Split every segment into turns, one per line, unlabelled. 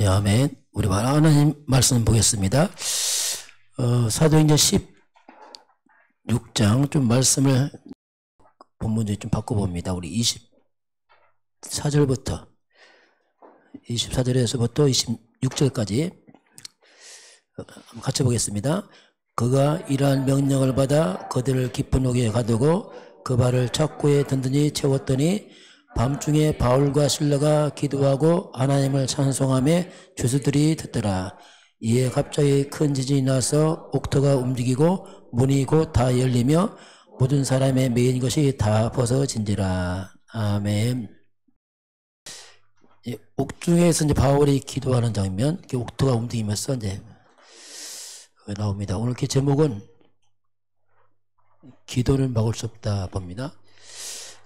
아멘. 우리 하나님 말씀 보겠습니다. 사도행전 16장 좀 말씀을 본문에 좀 바꿔봅니다. 우리 24절에서부터 26절까지 같이 보겠습니다. 그가 이러한 명령을 받아 그들을 깊은 옥에 가두고 그 발을 착고에 든든히 채웠더니 밤중에 바울과 실라가 기도하고 하나님을 찬송하며 죄수들이 듣더라. 이에 갑자기 큰 지진이 나서 옥토가 움직이고 문이 곧 다 열리며 모든 사람의 매인 것이 다 벗어진지라. 아멘. 옥중에서 이제 바울이 기도하는 장면, 옥토가 움직이면서 이제 나옵니다. 오늘 그 제목은 기도는 막을 수 없다 봅니다.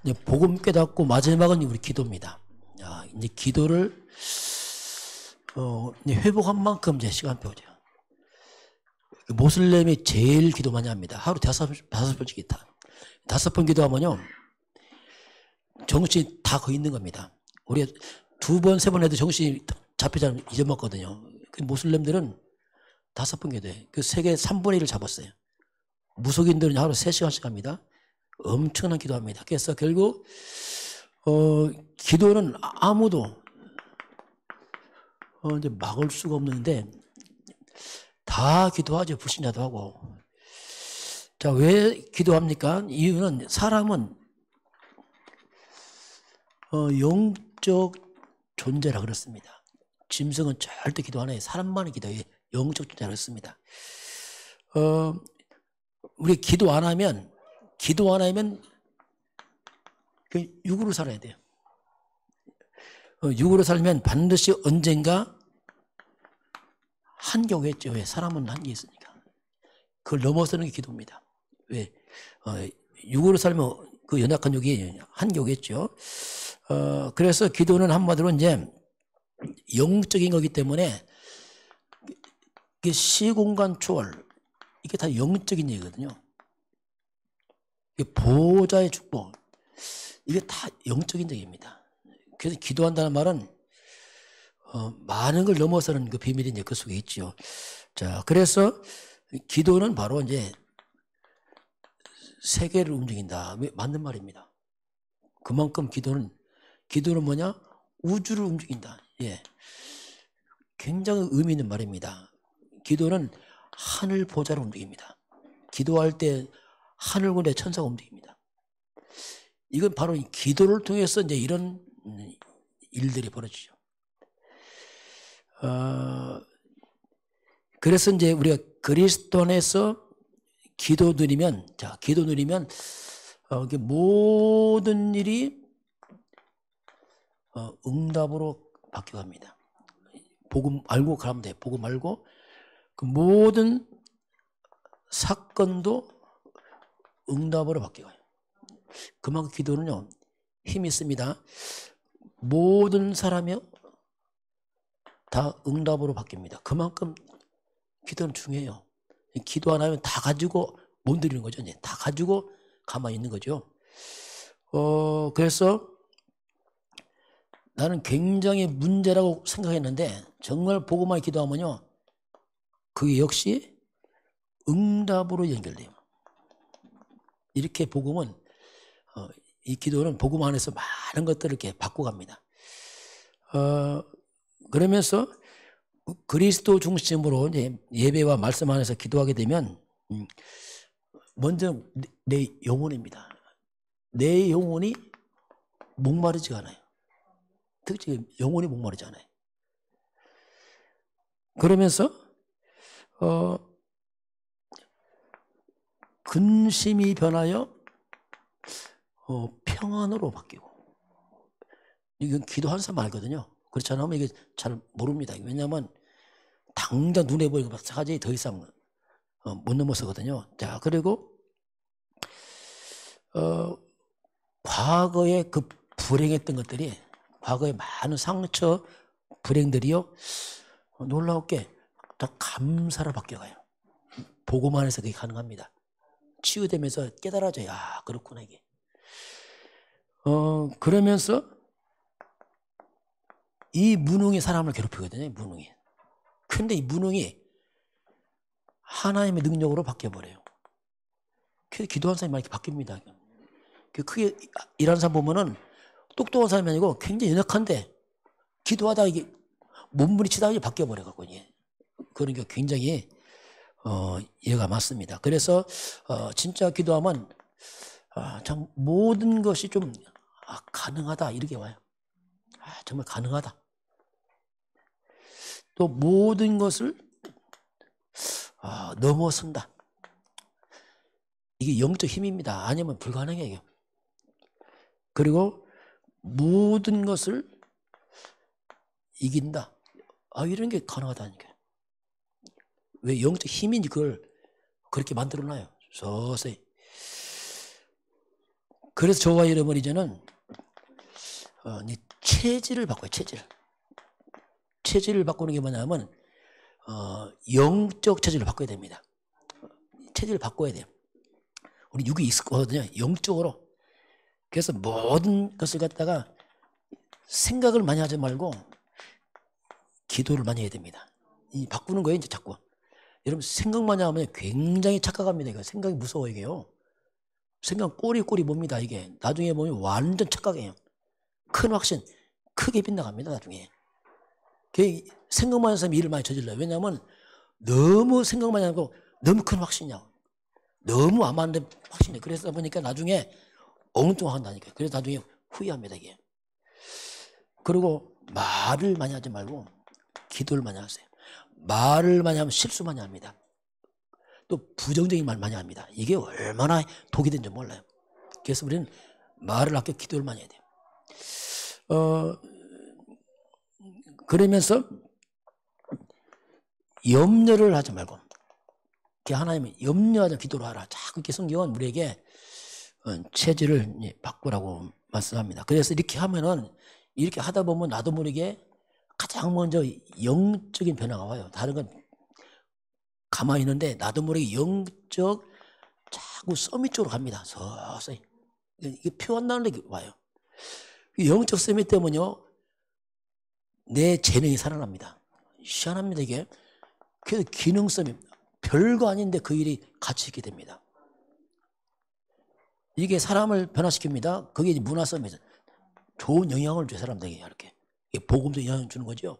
이제 복음 깨닫고 마지막은 우리 기도입니다. 이제 기도를 이제 회복한 만큼 이제 시간표죠. 모슬렘이 제일 기도 많이 합니다. 하루 다섯 번씩 기다. 5번 기도하면요 정신이 다 거기 있는 겁니다. 우리가 2번, 3번 해도 정신이 잡히지 잊어먹거든요. 그 모슬렘들은 5번 기도해. 그 세계 3분의 1을 잡았어요. 무속인들은 하루 3시간씩 합니다. 엄청난 기도합니다. 그래서 결국 기도는 아무도 이제 막을 수가 없는데 다 기도하죠. 불신자도 하고. 자, 왜 기도합니까? 이유는 사람은 영적 존재라 그렇습니다. 짐승은 절대 기도 안 해요. 사람만이 기도해요. 영적 존재라 그렇습니다. 우리 기도 안 하면 그 육으로 살아야 돼요. 육으로 살면 반드시 언젠가 한계 오겠죠. 왜? 사람은 한계 있으니까. 그걸 넘어서는 게 기도입니다. 왜? 육으로 살면 그 연약한 육이 한계 오겠죠. 그래서 기도는 한마디로 이제 영적인 거기 때문에 이게 시공간 초월, 이게 다 영적인 얘기거든요. 보호자의 축복, 이게 다 영적인 얘기입니다. 그래서 기도한다는 말은 많은 걸 넘어서는 그 비밀이 이제 그 속에 있죠. 자, 그래서 기도는 바로 이제 세계를 움직인다. 맞는 말입니다. 그만큼 기도는 뭐냐? 우주를 움직인다. 예, 굉장히 의미 있는 말입니다. 기도는 하늘 보좌를 움직입니다. 기도할 때 하늘군의 천사가 움직입니다. 이건 바로 기도를 통해서 이제 이런 일들이 벌어지죠. 그래서 이제 우리가 그리스도 안에서 기도 누리면 모든 일이 응답으로 바뀌어갑니다. 복음 알고 가면 돼. 복음 알고 그 모든 사건도 응답으로 바뀌어요. 그만큼 기도는요 힘이 있습니다. 모든 사람이요 다 응답으로 바뀝니다. 그만큼 기도는 중요해요. 기도 안 하면 다 가지고 못 드리는 거죠. 이제 다 가지고 가만히 있는 거죠. 그래서 나는 굉장히 문제라고 생각했는데 정말 복음만 기도하면요 그게 역시 응답으로 연결돼요. 이렇게 복음은 이 기도는 복음 안에서 많은 것들을 이렇게 바꿔갑니다. 그러면서 그리스도 중심으로 이제 예배와 말씀 안에서 기도하게 되면 먼저 내 영혼입니다. 내 영혼이 목마르지가 않아요. 특히 영혼이 목마르지 않아요. 그러면서 근심이 변하여 평안으로 바뀌고. 이건 기도하는 사람 알거든요. 그렇지 않으면 이게 잘 모릅니다. 왜냐하면 당장 눈에 보이고 막 사지 더 이상 못 넘어서거든요. 자, 그리고 과거에 그 불행했던 것들이 과거에 많은 상처 불행들이요 놀라웠게 다 감사로 바뀌어가요. 복음 안에서 그게 가능합니다. 치유되면서 깨달아져요. 아, 그렇구나 이게. 그러면서 이 무능이 사람을 괴롭히거든요. 무능이. 근데 이 무능이 하나님의 능력으로 바뀌어버려요. 그래서 기도하는 사람이 많이 바뀝니다. 크게 일하는 사람 보면은 똑똑한 사람이 아니고 굉장히 연약한데 기도하다가 이게 몸부림치다가 바뀌어버려갖고, 그런 게 굉장히, 이해가 맞습니다. 그래서, 진짜 기도하면, 참 모든 것이 좀, 가능하다. 이렇게 와요. 정말 가능하다. 또 모든 것을, 넘어선다. 이게 영적 힘입니다. 아니면 불가능해요. 그리고 모든 것을 이긴다. 이런 게 가능하다니까. 왜 영적 힘인지 그걸 그렇게 만들어놔요. 서서히. 그래서 저와 여러분 이제는 체질을 바꿔요. 체질을 바꾸는 게 뭐냐면 영적 체질을 바꿔야 됩니다. 체질을 바꿔야 돼요. 우리 육이 있거든요. 영적으로. 그래서 모든 것을 갖다가 생각을 많이 하지 말고 기도를 많이 해야 됩니다. 이 바꾸는 거예요, 이제 자꾸. 여러분 생각 많이 하면 굉장히 착각합니다. 이거 생각이 무서워 이게요. 생각 꼬리 봅니다. 이게 나중에 보면 완전 착각해요. 큰 확신 크게 빗나갑니다. 나중에. 생각 많이 하는 사람이 일을 많이 저질러요. 왜냐하면 너무 생각 많이 하고 너무 큰 확신이야. 너무 안 맞는 확신이. 그래서 보니까 나중에 엉뚱한다니까. 그래서 나중에 후회합니다. 이게. 그리고 말을 많이 하지 말고 기도를 많이 하세요. 말을 많이 하면 실수 많이 합니다. 또 부정적인 말 많이 합니다. 이게 얼마나 독이 된지 몰라요. 그래서 우리는 말을 아껴 기도를 많이 해야 돼요. 그러면서 염려를 하지 말고 하나님은 염려하지 기도를 하라. 자꾸 이렇게 성경은 우리에게 체질을 바꾸라고 말씀합니다. 그래서 이렇게 하면은 이렇게 하다 보면 나도 모르게 가장 먼저 영적인 변화가 와요. 다른 건 가만히 있는데 나도 모르게 영적 자꾸 서밋 쪽으로 갑니다. 서서히. 이게 표현나는 게 와요. 영적 서밋 때문에요. 내 재능이 살아납니다. 희한합니다 이게. 그래서 기능 서밋. 별거 아닌데 그 일이 같이 있게 됩니다. 이게 사람을 변화시킵니다. 그게 문화 서밋. 좋은 영향을 줘요. 사람들에게 이렇게. 복음도 영향을 주는 거죠.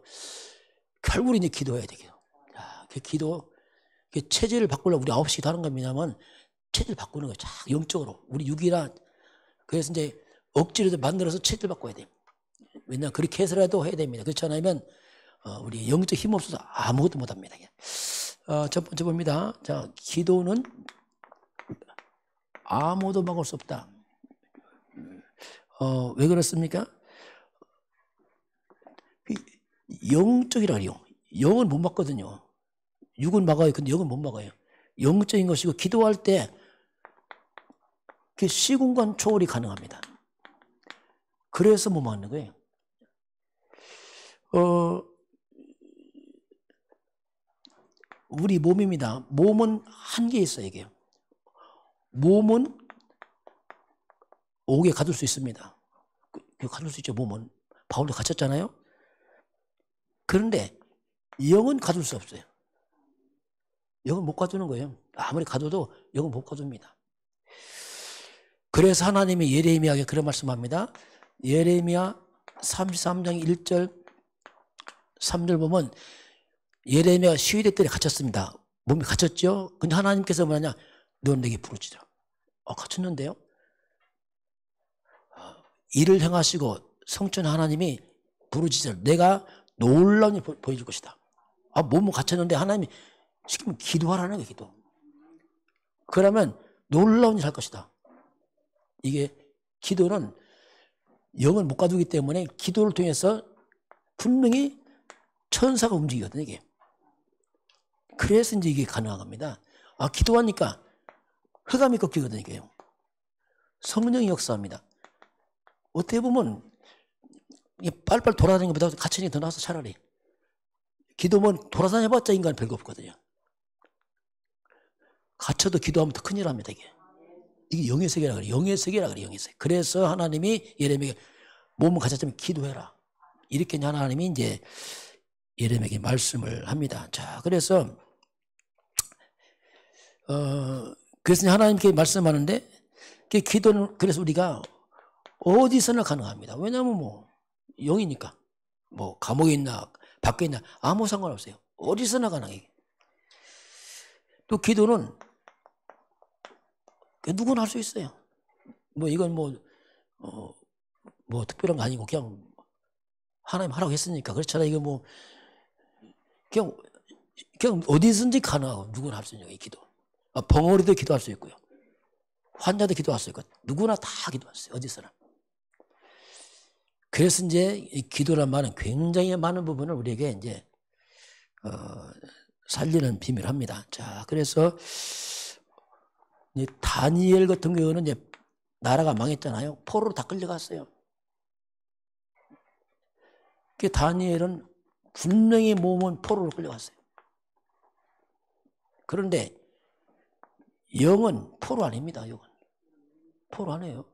결국은 이제 기도해야 돼요. 그 기도, 체질을 바꾸려고 우리 9시도 하는 겁니다만 체질 바꾸는 거예요. 영적으로. 우리 6이라. 그래서 이제 억지로 만들어서 체질 바꿔야 돼요. 왜냐하면 그렇게 해서라도 해야 됩니다. 그렇지 않으면 우리 영적 힘 없어서 아무것도 못 합니다. 첫 번째 봅니다. 자, 기도는 아무도 막을 수 없다. 왜 그렇습니까? 영적이라 그래요. 영은 못 막거든요. 육은 막아요. 근데 영은 못 막아요. 영적인 것이고 기도할 때 시공간 초월이 가능합니다. 그래서 못 막는 거예요. 우리 몸입니다. 몸은 한계 있어요. 이게. 몸은 5개 가둘 수 있습니다. 가둘 수 있죠. 몸은. 바울도 갇혔잖아요. 그런데 영은 가둘 수 없어요. 영은 못 가두는 거예요. 아무리 가둬도 영은 못 가둡니다. 그래서 하나님이 예레미야에게 그런 말씀합니다. 예레미야 33장 1절 3절 보면 예레미야가 시위대 때 갇혔습니다. 몸이 갇혔죠. 근데 하나님께서 뭐냐? 넌 내게 부르짖으라. 갇혔는데요. 이를 행하시고 성전 하나님이 부르짖으라. 내가 놀라운 일 보여줄 것이다. 몸은 갇혔는데 하나님이 시키면 기도하라는 거예요. 기도. 그러면 놀라운 일 할 것이다. 이게 기도는 영을 못 가두기 때문에 기도를 통해서 분명히 천사가 움직이거든요. 이게. 그래서 이제 이게 가능한 겁니다. 기도하니까 흑암이 꺾이거든요. 이게요. 성령이 역사합니다. 어떻게 보면 빨리빨리 돌아다니는 것보다 갇히는 게 더 나아서 차라리. 기도면 돌아다녀봤자 인간 별거 없거든요. 갇혀도 기도하면 더 큰일 합니다. 이게 영의 세계라 그래요. 영의 세계라 그래요. 영의 세계. 그래서 하나님이 예레미야에게 몸을 갇혔으면 기도해라. 이렇게 하나님이 이제 예레미야에게 말씀을 합니다. 자, 그래서 그래서 하나님께 말씀하는데 그 기도는 그래서 우리가 어디서나 가능합니다. 왜냐하면 뭐 영이니까 뭐 감옥에 있나 밖에 있나 아무 상관없어요. 어디서나 가능해. 또 기도는 누구나 할 수 있어요. 뭐 이건 뭐 특별한 거 아니고 그냥 하나님 하라고 했으니까 그렇잖아요. 이거 뭐 그냥 어디든지 가능하고 누구나 할 수 있는 거예요. 기도. 벙어리도 기도할 수 있고요. 환자도 기도할 수 있고 누구나 다 기도할 수 있어요. 어디서나. 그래서 이제 이 기도란 말은 굉장히 많은 부분을 우리에게 이제 살리는 비밀을 합니다. 자, 그래서 다니엘 같은 경우는 이제 나라가 망했잖아요. 포로로 다 끌려갔어요. 그 다니엘은 분명히 몸은 포로로 끌려갔어요. 그런데 영은 포로 아닙니다. 영은 포로 아니에요.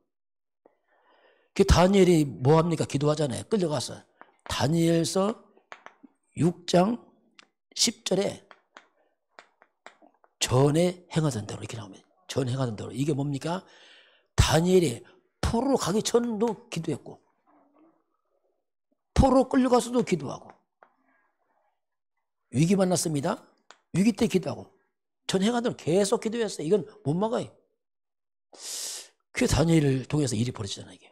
그 다니엘이 뭐 합니까? 기도하잖아요. 끌려가서 다니엘서 6장 10절에 전에 행하던 대로 이렇게 나옵니다. 전에 행하던 대로. 이게 뭡니까? 다니엘이 포로로 가기 전도 기도했고 포로 끌려가서도 기도하고 위기 만났습니다. 위기 때 기도하고 전 행하던 대로 계속 기도했어요. 이건 못 막아요. 그 다니엘을 통해서 일이 벌어지잖아요. 이게.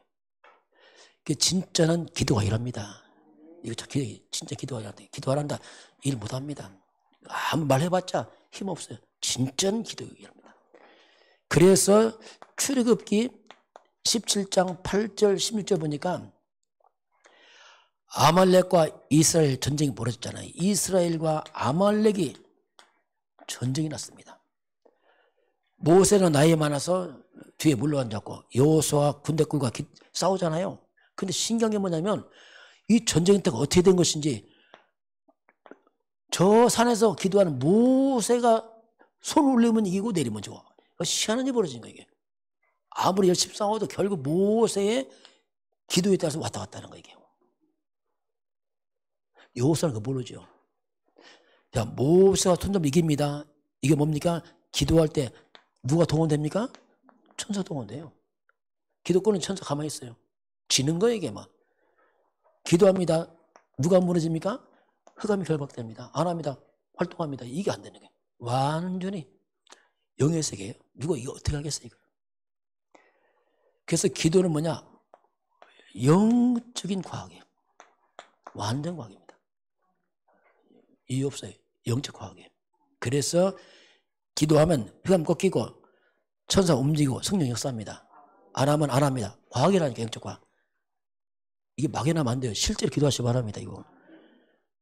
진짜는 기도가 일합니다. 이거 진짜 기도가 일한다. 기도 안 한다. 일 못 합니다. 아무 말 해봤자 힘없어요. 진짜는 기도가 일합니다. 그래서 출애굽기 17장 8절 16절 보니까 아말렉과 이스라엘 전쟁이 벌어졌잖아요. 이스라엘과 아말렉이 전쟁이 났습니다. 모세는 나이 많아서 뒤에 물러앉았고 여호수아가 군대 끌고 싸우잖아요. 근데 신기한 게 뭐냐면 이 전쟁 때가 어떻게 된 것인지 저 산에서 기도하는 모세가 손을 올리면 이기고 내리면 좋아. 희한한 일이 벌어진 거예요. 이게. 아무리 열심히 싸워도 결국 모세의 기도에 따라서 왔다 갔다 하는 거예요. 이게. 여호수아는 그거 모르죠. 자, 모세가 손잡 이깁니다. 이게 뭡니까? 기도할 때 누가 동원됩니까? 천사 동원돼요. 기도권은 천사 가만히 있어요. 지는 거예요, 이게 막. 기도합니다. 누가 무너집니까? 흑암이 결박됩니다. 안 합니다. 활동합니다. 이게 안 되는 거예요. 완전히 영의 세계예요. 누가 이거 어떻게 하겠어요, 이거. 그래서 기도는 뭐냐? 영적인 과학이에요. 완전 과학입니다. 이유 없어요. 영적 과학이에요. 그래서 기도하면 흑암 꺾이고 천사 움직이고 성령 역사합니다. 안 하면 안 합니다. 과학이라니까, 영적 과학. 이게 막연하면 안 돼요. 실제로 기도하시기 바랍니다, 이거.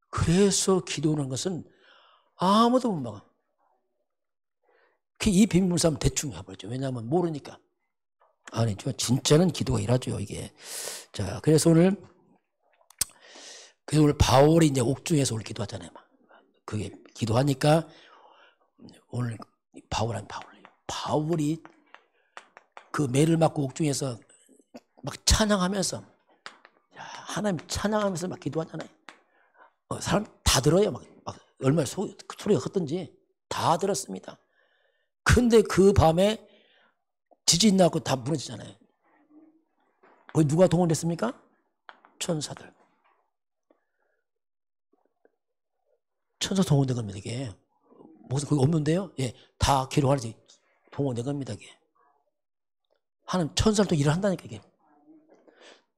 그래서 기도하는 것은 아무도 못 막아. 이 비밀을 사면 대충 해버렸죠. 왜냐하면 모르니까. 아니죠. 진짜는 기도가 일하죠, 이게. 자, 그래서 오늘 바울이 이제 옥중에서 오늘 기도하잖아요. 그게 기도하니까 오늘 바울이 그 매를 맞고 옥중에서 막 찬양하면서 하나님 찬양하면서 막 기도하잖아요. 사람 다 들어요. 막 얼마나 소리가 컸던지 다 들었습니다. 근데 그 밤에 지진 나고 다 무너지잖아요. 거기 누가 동원됐습니까? 천사들. 천사 동원된 겁니다, 이게. 무슨 거기 없는데요? 예, 다 기록하지 동원된 겁니다, 이게. 하나님 천사를 또 일을 한다니까, 이게.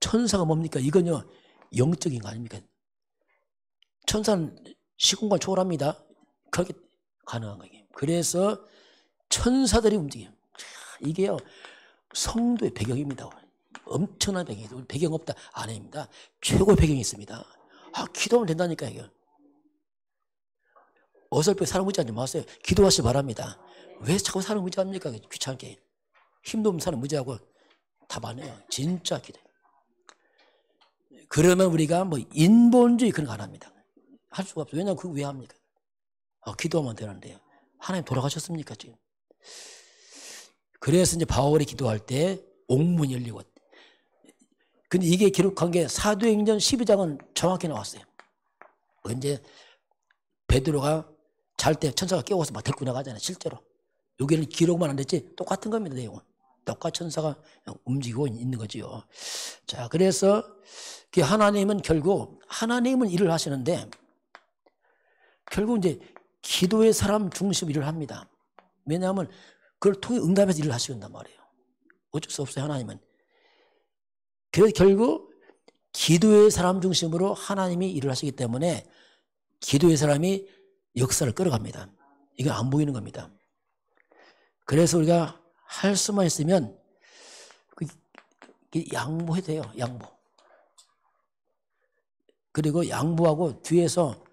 천사가 뭡니까? 이건요, 영적인 거 아닙니까? 천사는 시공간 초월합니다. 그렇게 가능한 거예요. 그래서 천사들이 움직여요. 이게요, 성도의 배경입니다. 엄청난 배경이에요. 배경 없다? 아닙니다. 최고의 배경이 있습니다. 기도하면 된다니까, 이게. 어설프게 사람 의지하지 마세요. 기도하시기 바랍니다. 왜 자꾸 사람 의지합니까? 귀찮게. 힘도 없는 사람 의지하고 답 안 해요. 진짜 기도해요. 그러면 우리가 뭐 인본주의 그런 거 안 합니다. 할 수가 없어요. 왜냐하면 그거 왜 합니까? 기도하면 되는데요. 하나님 돌아가셨습니까, 지금? 그래서 이제 바울이 기도할 때 옥문이 열리고 근데 이게 기록한 게 사도행전 12장은 정확히 나왔어요. 언제 베드로가 잘 때 천사가 깨워서 막 데리고 나가잖아요. 실제로. 여기는 기록만 안 됐지 똑같은 겁니다. 내용은. 똑같이 천사가 움직이고 있는 거지요. 자, 그래서 하나님은 결국 하나님은 일을 하시는데 결국 이제 기도의 사람 중심 일을 합니다. 왜냐하면 그걸 통해 응답해서 일을 하시는단 말이에요. 어쩔 수 없어요. 하나님은. 그래서 결국 기도의 사람 중심으로 하나님이 일을 하시기 때문에 기도의 사람이 역사를 끌어갑니다. 이건 안 보이는 겁니다. 그래서 우리가 할 수만 있으면 양보해야 돼요. 양보. 그리고 양보하고 뒤에서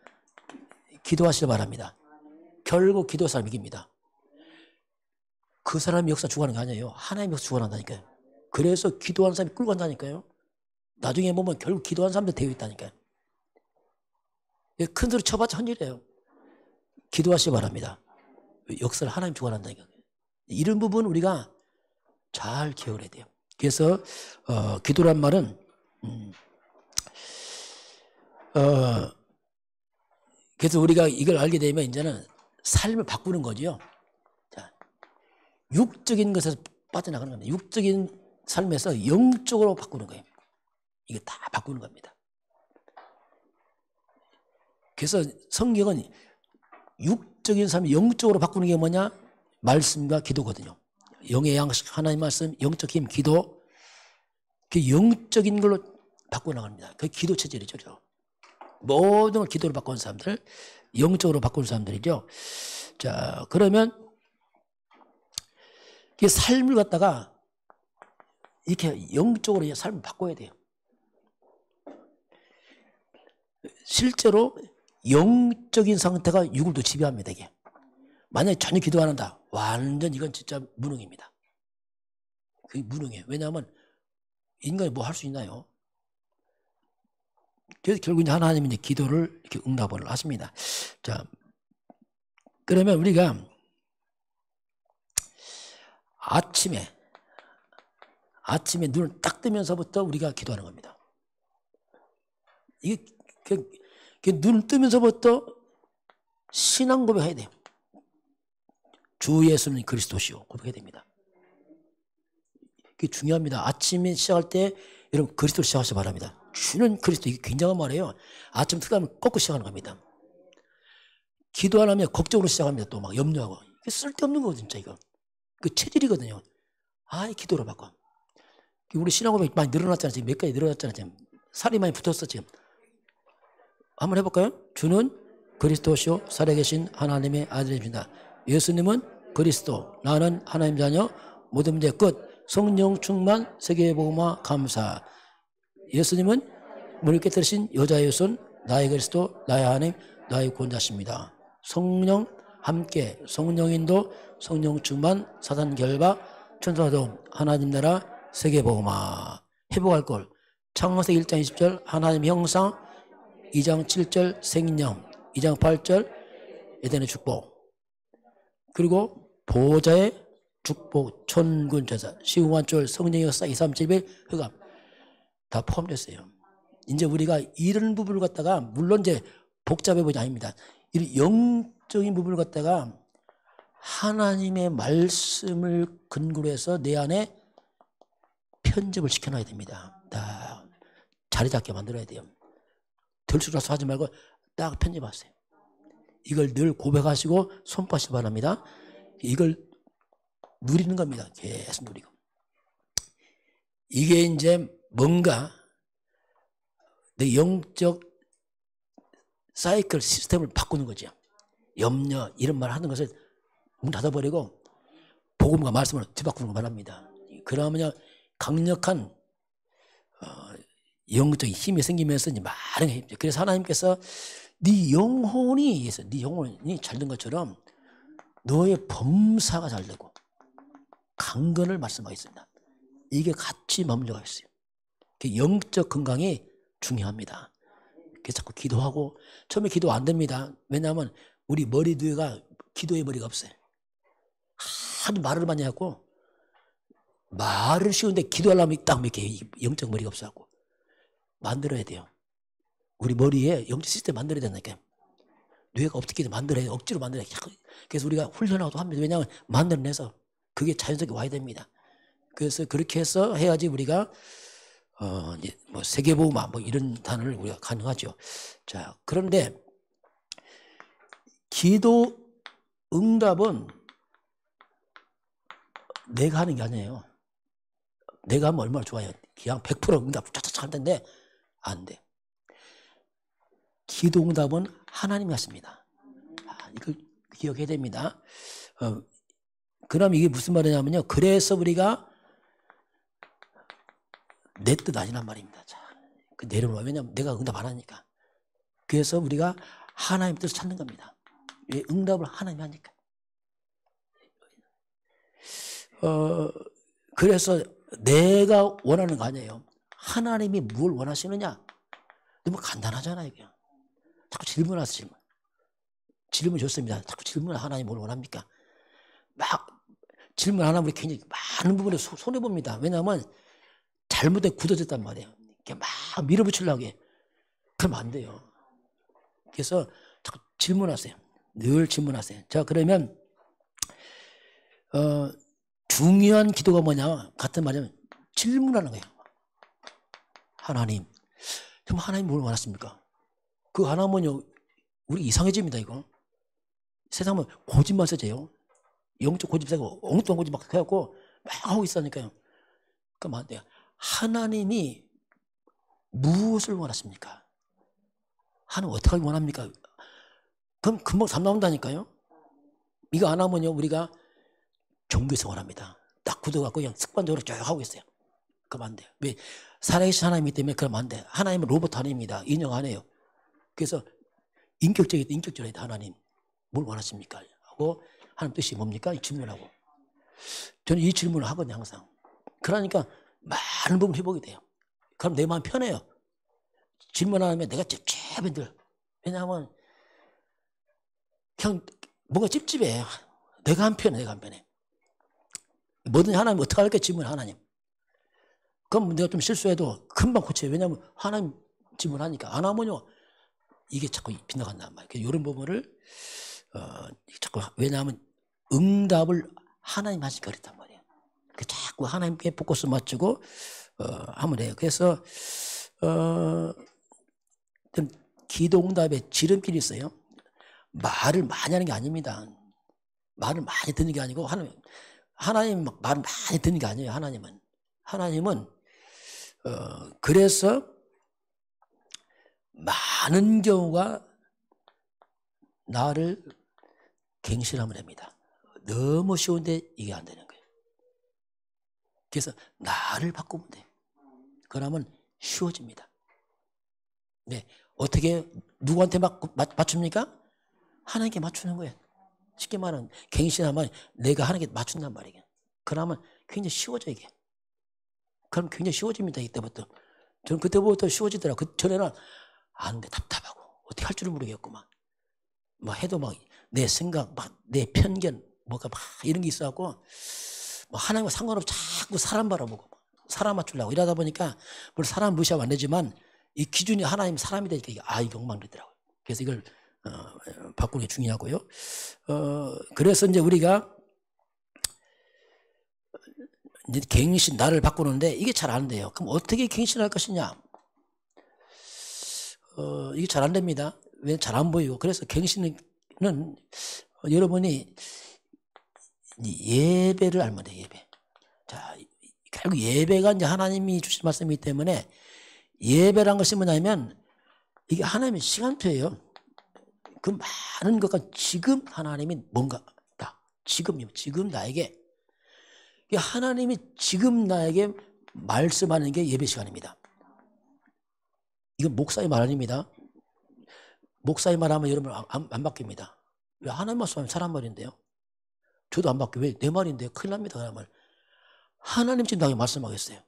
기도하시길 바랍니다. 결국 기도 사람 이깁니다. 그 사람이 역사 주관하는 게 아니에요. 하나님이 역사 주관한다니까요. 그래서 기도하는 사람이 끌고 간다니까요. 나중에 보면 결국 기도하는 사람들 되어 있다니까요. 큰 소리 쳐봤자 헌일이에요. 기도하시기 바랍니다. 역사를 하나님 주관한다니까요. 이런 부분 우리가 잘 기억을 해야 돼요. 그래서 기도란 말은 그래서 우리가 이걸 알게 되면 이제는 삶을 바꾸는 거죠. 자, 육적인 것에서 빠져나가는 겁니다. 육적인 삶에서 영적으로 바꾸는 거예요. 이게 다 바꾸는 겁니다. 그래서 성경은 육적인 삶을 영적으로 바꾸는 게 뭐냐? 말씀과 기도거든요. 영의 양식, 하나님 말씀, 영적 힘, 기도. 그 영적인 걸로 바꿔나갑니다. 그게 기도 체질이죠. 모든 걸 기도로 바꾸는 사람들, 영적으로 바꾸는 사람들이죠. 자, 그러면 이 삶을 갖다가 이렇게 영적으로 삶을 바꿔야 돼요. 실제로 영적인 상태가 육을 또 지배합니다. 이게 만약에 전혀 기도 안 한다, 완전 이건 진짜 무능입니다. 그게 무능해요. 왜냐하면 인간이 뭐 할 수 있나요? 그래서 결국 이제 하나님이 이제 기도를 이렇게 응답을 하십니다. 자, 그러면 우리가 아침에 눈을 딱 뜨면서부터 우리가 기도하는 겁니다. 이게 눈을 뜨면서부터 신앙 고백해야 돼요. 주 예수는 그리스도시요 고백해야 됩니다. 그게 중요합니다. 아침에 시작할 때 여러분 그리스도 시작하시기 바랍니다. 주는 그리스도. 이게 굉장한 말이에요. 아침 특가하면 꺾고 시작하는 겁니다. 기도 안 하면 걱정으로 시작합니다. 또 막 염려하고. 이게 쓸데없는 거 진짜 이거. 그 체질이거든요. 기도로 바꿔. 우리 신앙 고백 많이 늘어났잖아요. 지금 몇 가지 늘어났잖아요. 지금 살이 많이 붙었어 지금. 한번 해볼까요? 주는 그리스도시요 살아계신 하나님의 아들입니다. 예수님은 그리스도, 나는 하나님 자녀, 모든 문제 끝. 성령 충만, 세계복음화 감사. 예수님은 문을 깨뜨리신 여자의 손, 나의 그리스도, 나의 하나님, 나의 구원자십니다. 성령 함께, 성령 인도, 성령 충만, 사단 결박, 천사도움, 하나님 나라, 세계복음화. 회복할 걸. 창세기 1장 20절 하나님 형상, 2장 7절 생명, 2장 8절 에덴의 축복. 그리고 보호자의 축복, 천군 제사, 시공환절, 성령의 역사, 2, 3, 7일 흑암 다 포함됐어요. 이제 우리가 이런 부분을 갖다가 물론 이제 복잡해 보지 아닙니다. 이 영적인 부분을 갖다가 하나님의 말씀을 근거로 해서 내 안에 편집을 시켜놔야 됩니다. 다 자리 잡게 만들어야 돼요. 덜수라서 하지 말고 딱 편집하세요. 이걸 늘 고백하시고 손바시기 바랍니다. 이걸 누리는 겁니다. 계속 누리고. 이게 이제 뭔가 내 영적 사이클 시스템을 바꾸는 거죠. 염려 이런 말 하는 것을 문 닫아버리고 복음과 말씀을 뒤바꾸는 거 말합니다. 그러면요 강력한 영적인 힘이 생기면서 이제 많은 힘. 그래서 하나님께서 네 영혼이 잘 된 것처럼 너의 범사가 잘 되고 강건을 말씀하겠습니다. 이게 같이 맞물려가 있어요. 영적 건강이 중요합니다. 그래서 자꾸 기도하고 처음에 기도 안 됩니다. 왜냐하면 우리 머리 뒤가 기도의 머리가 없어요. 하도 말을 많이 하고 말은 쉬운데 기도하려면 딱 이렇게 영적 머리가 없어갖고 만들어야 돼요. 우리 머리에 영적 시스템 만들어야 된다니까요. 뇌가 없게 만들어야 억지로 만들어야 돼요. 그래서 우리가 훈련하고도 합니다. 왜냐하면 만들어내서 그게 자연스럽게 와야 됩니다. 그래서 그렇게 해서 해야지 우리가 이제 뭐 세계보고마 뭐 이런 단어를 우리가 가능하죠. 자, 그런데 기도 응답은 내가 하는 게 아니에요. 내가 하면 얼마나 좋아요. 그냥 100% 응답 쫙쫙 할 텐데 안 돼. 기도 응답은 하나님이 하십니다. 이걸 기억해야 됩니다. 그럼 이게 무슨 말이냐면요. 그래서 우리가 내 뜻 아니란 말입니다. 자, 그 내려놓아. 왜냐하면 내가 응답 안 하니까. 그래서 우리가 하나님 뜻을 찾는 겁니다. 왜? 응답을 하나님이 하니까. 그래서 내가 원하는 거 아니에요. 하나님이 뭘 원하시느냐? 너무 간단하잖아요. 그냥. 자꾸 질문하세요. 질문 좋습니다. 자꾸 질문 하나님 뭘 원합니까? 막 질문 안 하면 우리 굉장히 많은 부분에 손해봅니다. 왜냐하면 잘못된 굳어졌단 말이에요. 이렇게 막 밀어붙이려고 해. 그러면 안 돼요. 그래서 자꾸 질문하세요. 늘 질문하세요. 자, 그러면 중요한 기도가 뭐냐? 같은 말이면 질문하는 거예요. 하나님. 그럼 하나님 뭘 원하십니까? 그 하나면요, 우리 이상해집니다, 이거. 세상은 고집만 세져요. 영적 고집 세고 엉뚱한 고집 막 해갖고 막 하고 있으니까요. 그럼 안 돼요. 하나님이 무엇을 원하십니까? 하나님 어떻게 하기 원합니까? 그럼 금방 답 나온다니까요. 이거 안 하면요, 우리가 종교에서 원합니다. 딱 굳어갖고 그냥 습관적으로 쭉 하고 있어요. 그럼 안 돼요. 왜? 살아계신 하나님이기 때문에 그러면 안 돼요. 하나님은 로봇 하나님입니다. 인정 안 해요. 그래서 인격적이다. 하나님 뭘 원하십니까? 하고 하나님 뜻이 뭡니까? 이 질문하고. 저는 이 질문을 하거든요. 항상. 그러니까 많은 부분 회복이 돼요. 그럼 내 마음 편해요. 질문 안 하면 내가 찝찝해들. 왜냐하면 그냥 뭔가 찝찝해. 내가 안 편해. 뭐든지 하나님 어떻게 할까 질문 하나님. 그럼 내가 좀 실수해도 금방 고쳐요. 왜냐하면 하나님 질문하니까. 안 하면요. 이게 자꾸 빗나간단 말이에요. 이런 부분을 자꾸 왜냐하면 응답을 하나님 하시니까 그랬단 말이에요. 자꾸 하나님께 포커스 맞추고 하면 돼요. 그래서 기도 응답에 지름길이 있어요. 말을 많이 하는 게 아닙니다. 말을 많이 듣는 게 아니고 하나님 말을 많이 듣는 게 아니에요. 하나님은 그래서 많은 경우가 나를 갱신하면 됩니다. 너무 쉬운데 이게 안 되는 거예요. 그래서 나를 바꾸면 돼. 그러면 쉬워집니다. 네, 어떻게 누구한테 맞춥니까? 하나님께 맞추는 거예요. 쉽게 말하면 갱신하면 내가 하나님께 맞춘단 말이에요. 그러면 굉장히 쉬워져 이게. 그럼 굉장히 쉬워집니다. 이때부터. 저는 그때부터 쉬워지더라고요. 그 전에는 안 돼. 답답하고 어떻게 할 줄을 모르겠구만. 뭐 해도 막 내 생각, 막 내 편견, 뭐가 막 이런 게 있어갖고 뭐 하나님과 상관없이 자꾸 사람 바라보고 사람 맞추려고 이러다 보니까 물론 사람 무시하면 안 되지만 이 기준이 하나님 사람이 되니까 이게 엉망되더라고요. 그래서 이걸 바꾸는 게 중요하고요. 그래서 이제 우리가 이제 갱신 나를 바꾸는데 이게 잘 안 돼요. 그럼 어떻게 갱신할 것이냐? 이게 잘 안 됩니다. 왜? 잘 안 보이고. 그래서 갱신은 여러분이 예배를 알면 돼요. 예배. 자, 결국 예배가 이제 하나님이 주신 말씀이기 때문에 예배란 것이 뭐냐면 이게 하나님의 시간표예요. 그 많은 것과 지금 하나님이 뭔가 지금 나에게 하나님이 지금 나에게 말씀하는 게 예배 시간입니다. 이건 목사의 말 아닙니다. 목사의 말하면 여러분 안 바뀝니다. 왜? 하나님 말씀하면 사람 말인데요. 저도 안 바뀌어요. 왜? 내 말인데요. 큰일 납니다. 그러면 하나님 지금 나에게 말씀하겠어요.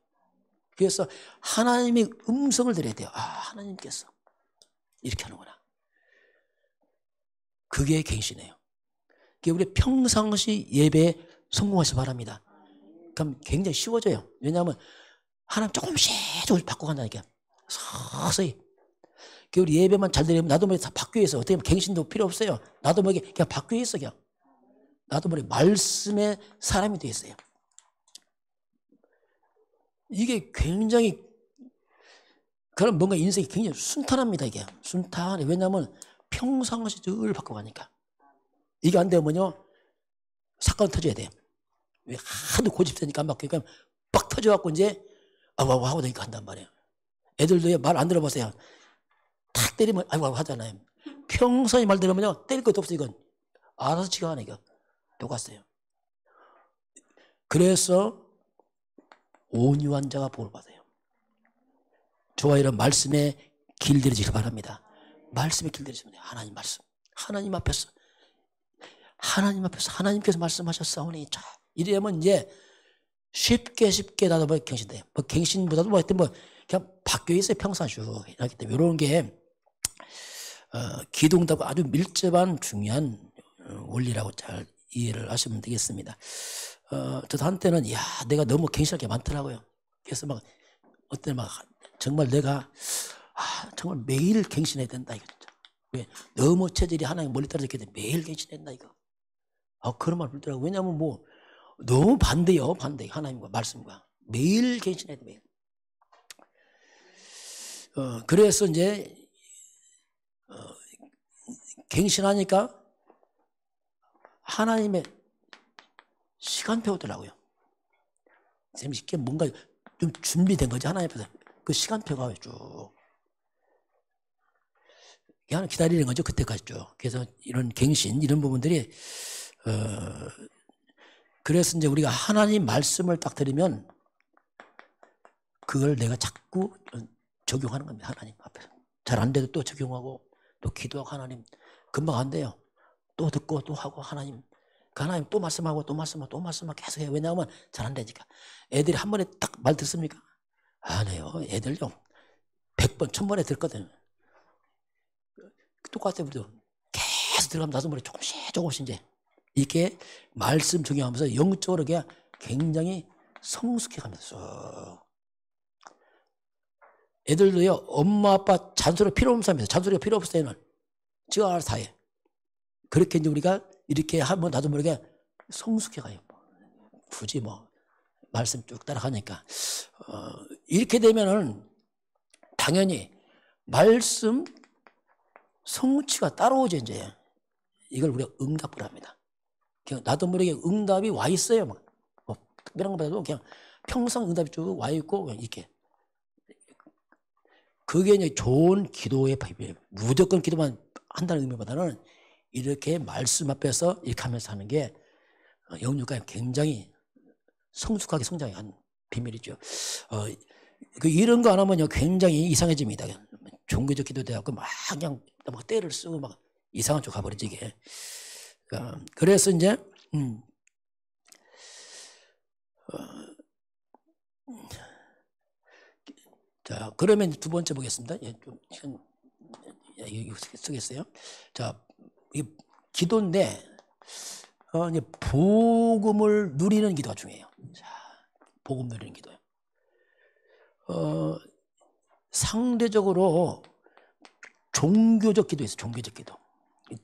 그래서 하나님의 음성을 들어야 돼요. 하나님께서 이렇게 하는구나. 그게 갱신이에요. 우리 평상시 예배에 성공하시기 바랍니다. 그럼 굉장히 쉬워져요. 왜냐하면 하나님 조금씩 바꿔간다니까. 서서히. 우리 예배만 잘 드리면 나도 모르게 다 바뀌어 있어. 어떻게 보면 갱신도 필요 없어요. 나도 모르게 그냥 바뀌어 있어. 그냥. 나도 모르게 말씀의 사람이 되어 있어요. 이게 굉장히 그런 뭔가 인생이 굉장히 순탄합니다. 이게 순탄해. 왜냐하면 평상시 늘 바꿔가니까. 이게 안 되면요 사건 터져야 돼요. 왜 하도 고집되니까 안 바뀌니까 빡 터져갖고 이제 아우 하고 되니까 한단 말이에요. 애들도 말 안 들어보세요. 탁 때리면 아이고 하잖아요. 평소에 말 들으면요 때릴 것도 없어. 이건 알아서 지가 하네. 이거 똑같아요. 그래서 온유한 자가 복을 받아요. 저와 이런 말씀에 길들여지길 바랍니다. 말씀에 길들여지면 돼요. 하나님 말씀. 하나님 앞에서 하나님께서 말씀하셨사오니 자 이러면 이제 쉽게 나도 뭐 갱신돼요. 뭐 갱신보다도 뭐 하여튼 뭐 그냥 바뀌어 있어요. 평상시 하기 때문에 이런 게 기도응답과 아주 밀접한 중요한 원리라고 잘 이해를 하시면 되겠습니다. 저도 한때는 야 내가 너무 갱신할 게 많더라고요. 그래서 막 어때 막 정말 내가 정말 매일 갱신해야 된다 이거 진짜. 왜 너무 체질이 하나님 멀리 떨어졌기 때문에 매일 갱신해야 된다 이거. 그런 말 불더라고. 왜냐하면 뭐 너무 반대요. 반대 하나님과 말씀과 매일 갱신해야 돼 매일. 그래서 이제 갱신하니까 하나님의 시간표 오더라고요. 재밌게 뭔가 좀 준비된 거지 하나님 앞에서 그 시간표가 쭉 그냥 기다리는 거죠 그때까지 쭉. 그래서 이런 갱신 이런 부분들이 그래서 이제 우리가 하나님 말씀을 딱 들으면 그걸 내가 자꾸 적용하는 겁니다. 하나님 앞에서 잘 안 돼도 또 적용하고 또 기도하고 하나님 금방 안 돼요. 또 듣고 또 하고 하나님 그 하나님 또 말씀하고 또 말씀하고 또 말씀하고 계속 해요. 왜냐하면 잘 안 되니까. 애들이 한 번에 딱 말 듣습니까? 안 해요. 애들요 100번 1000번에 듣거든요. 똑같아요. 우리도 계속 들어가면 나도 모르게 조금씩 이제 이렇게 말씀 적용하면서 영적으로 굉장히 성숙해 가면서 애들도요 엄마 아빠 잔소리 필요 없는 사람이에요. 잔소리가 필요 없을 때는 지가 알아서 다 해. 그렇게 이제 우리가 이렇게 하면 나도 모르게 성숙해 가요. 굳이 뭐 말씀 쭉 따라가니까 이렇게 되면은 당연히 말씀 성취가 따라오죠. 이제 이걸 우리가 응답을 합니다. 그냥 나도 모르게 응답이 와 있어요. 뭐 특별한 것보다도 그냥 평생 응답이 쭉 와 있고 이렇게 그게 이제 좋은 기도의 방법이에요. 무조건 기도만 한다는 의미보다는 이렇게 말씀 앞에서 이렇게 하면서 하는 게 영육가 굉장히 성숙하게 성장한 비밀이죠. 이런 거 안 하면요 굉장히 이상해집니다. 종교적 기도 돼갖고 막 그냥 막 때를 쓰고 막 이상한 쪽 가버리지 이게. 그래서 이제 자 그러면 두 번째 보겠습니다. 좀 여기 쓰겠어요. 자 이 기도인데 이제 복음을 누리는 기도가 중요해요. 자, 복음 누리는 기도요. 상대적으로 종교적 기도 있어요. 종교적 기도.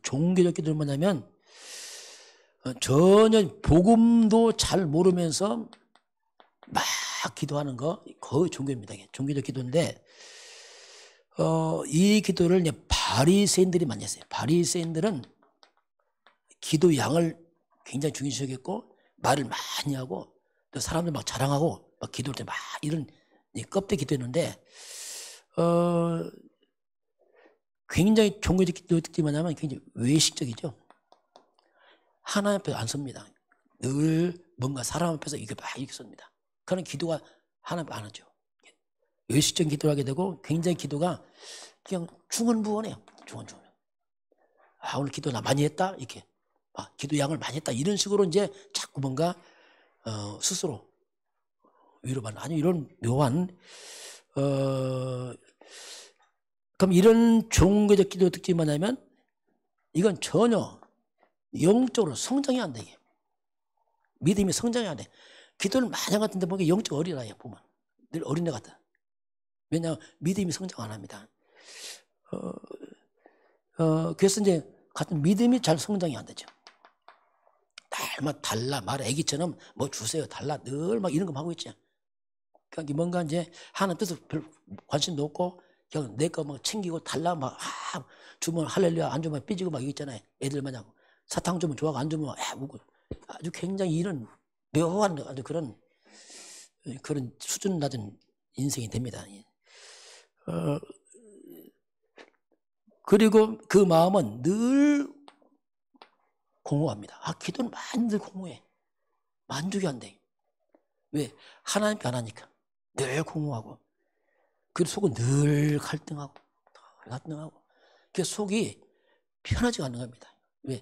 종교적 기도는 뭐냐면 전혀 복음도 잘 모르면서 막 기도하는 거 거의 종교입니다. 종교적 기도인데 이 기도를 이제 바리새인들이 많이 했어요. 바리새인들은 기도 양을 굉장히 중요시 여겼고 말을 많이 하고 또 사람들 막 자랑하고 막 기도할 때 막 이런 껍데기 기도했는데 굉장히 종교적 기도 특징이 뭐냐면 굉장히 외식적이죠. 하나님 앞에 안 섭니다. 늘 뭔가 사람 앞에서 이게 막 이렇게 섭니다. 그런 기도가 하나님 앞에 안 하죠. 외식적인 기도를 하게 되고 굉장히 기도가 그냥 중언부언해요. 중언부언. 오늘 기도 나 많이 했다 이렇게. 기도 양을 많이 했다 이런 식으로 이제 자꾸 뭔가 스스로 위로받는 아니 이런 묘한 그럼 이런 종교적 기도 특징이 뭐냐면 이건 전혀 영적으로 성장이 안 돼. 믿음이 성장이 안 돼. 기도를 많이 한 것 같은데 보니까 영적 어린아이야, 보면. 늘 어린애 같아. 왜냐하면 믿음이 성장 안 합니다. 그래서 이제 같은 믿음이 잘 성장이 안 되죠. 날만 달라, 말해. 애기처럼 뭐 주세요, 달라. 늘 막 이런 거 하고 있지. 그러니까 뭔가 이제 하나님 뜻을 별 관심도 없고, 그냥 내 거 막 챙기고 달라, 막, 주면 할렐루야, 안 주면 삐지고 막 있잖아요. 애들 마냥. 사탕 주면 좋아하고, 안 주면 우고. 아주 굉장히 이런 묘한 아주 그런 수준 낮은 인생이 됩니다. 그리고 그 마음은 늘 공허합니다. 기도는 많이 늘 공허해. 만족이 안 돼. 왜? 하나님께 안 하니까. 늘 공허하고. 그 속은 늘 갈등하고. 그 속이 편하지가 않는 겁니다. 왜?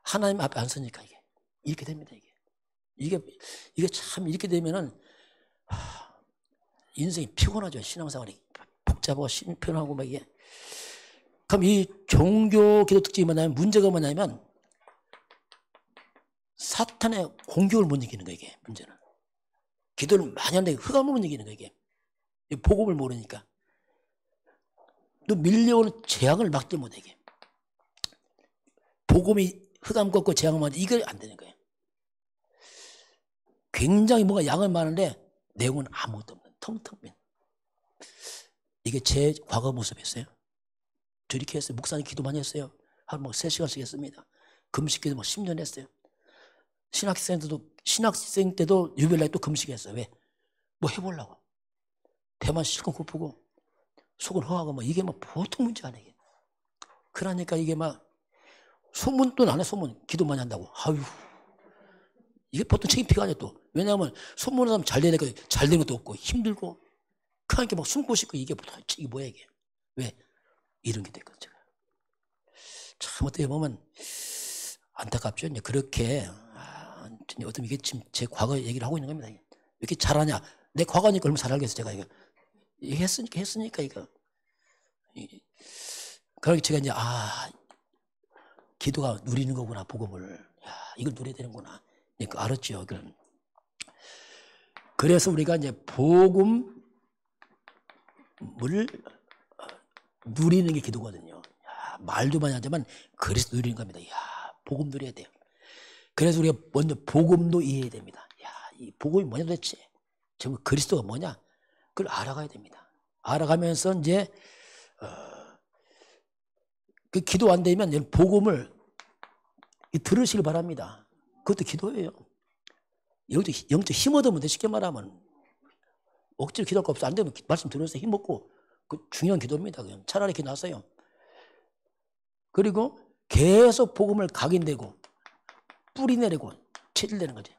하나님 앞에 안 서니까 이게. 이렇게 됩니다, 이게 참 이렇게 되면은, 인생이 피곤하죠. 신앙생활이. 복잡하고 편하고 막 이게. 그럼 이 종교 기도 특징이 뭐냐면, 문제가 뭐냐면, 사탄의 공격을 못 이기는 거예요, 이게, 문제는. 기도를 많이 하는데 흑암을 못 이기는 거예요, 이게. 복음을 모르니까. 또 밀려오는 재앙을 막지 못해, 이게. 복음이 흑암 꺾고 재앙을 막지, 이게 안 되는 거예요. 굉장히 뭔가 양은 많은데, 내용은 아무것도 없는, 텅텅 빈. 이게 제 과거 모습이었어요. 저 이렇게 했어요. 목사님 기도 많이 했어요. 한 뭐 3시간씩 했습니다. 금식 기도 뭐 10년 했어요. 신학생 때도 유별나게 또 금식했어요. 왜? 뭐 해보려고. 배만 실컷 고프고 속은 허하고 뭐 이게 뭐 보통 문제 아니에요. 그러니까 이게 막 소문도 안 해. 소문 기도 많이 한다고. 아유, 이게 보통 책임피가 아니야 또. 왜냐하면 소문을 하면 잘 되니까 잘 되는 것도 없고 힘들고 그러니까 막 숨고 싶고 이게 뭐야 이게. 왜? 이런 게 됐거든요. 참 어떻게 보면 안타깝죠. 이제 그렇게 어떤 이게 지금 제 과거 얘기를 하고 있는 겁니다. 왜 이렇게 잘하냐? 내 과거니까 얼마나 잘 알겠어 제가 이거 했으니까 이거. 그러니까 제가 이제 기도가 누리는 거구나 복음을. 이걸 누려야 되는구나. 그러니까 알았죠. 그래서 우리가 이제 복음을 누리는 게 기도거든요. 말도 많이 하지만 그리스도 누리는 겁니다. 복음 누려야 돼요. 그래서 우리가 먼저 복음도 이해해야 됩니다. 이 복음이 뭐냐 도대체. 정말 그리스도가 뭐냐. 그걸 알아가야 됩니다. 알아가면서 이제 그 기도 안 되면 복음을 들으시길 바랍니다. 그것도 기도예요. 영적 힘 얻으면 돼. 쉽게 말하면 억지로 기도할 거 없어. 안 되면 말씀 들으면서 힘 얻고 그 중요한 기도입니다. 그냥 차라리 기도하세요. 그리고 계속 복음을 각인되고 뿌리 내리고 체질되는 거죠.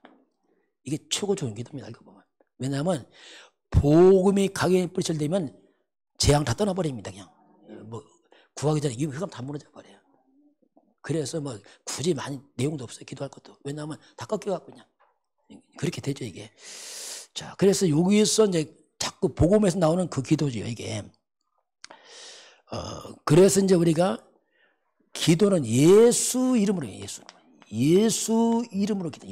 이게 최고 좋은 기도입니다. 이거 보면. 왜냐하면 복음이 각인이 뿌리철되면 재앙 다 떠나버립니다. 그냥 뭐 구하기 전에 이 흑암 다 무너져 버려요. 그래서 뭐 굳이 많이 내용도 없어요. 기도할 것도. 왜냐하면 다 꺾여갖고 그냥 그렇게 되죠 이게. 자, 그래서 여기서 이제 자꾸 복음에서 나오는 그 기도죠 이게. 그래서 이제 우리가 기도는 예수 이름으로 해요. 예수 이름으로 기도.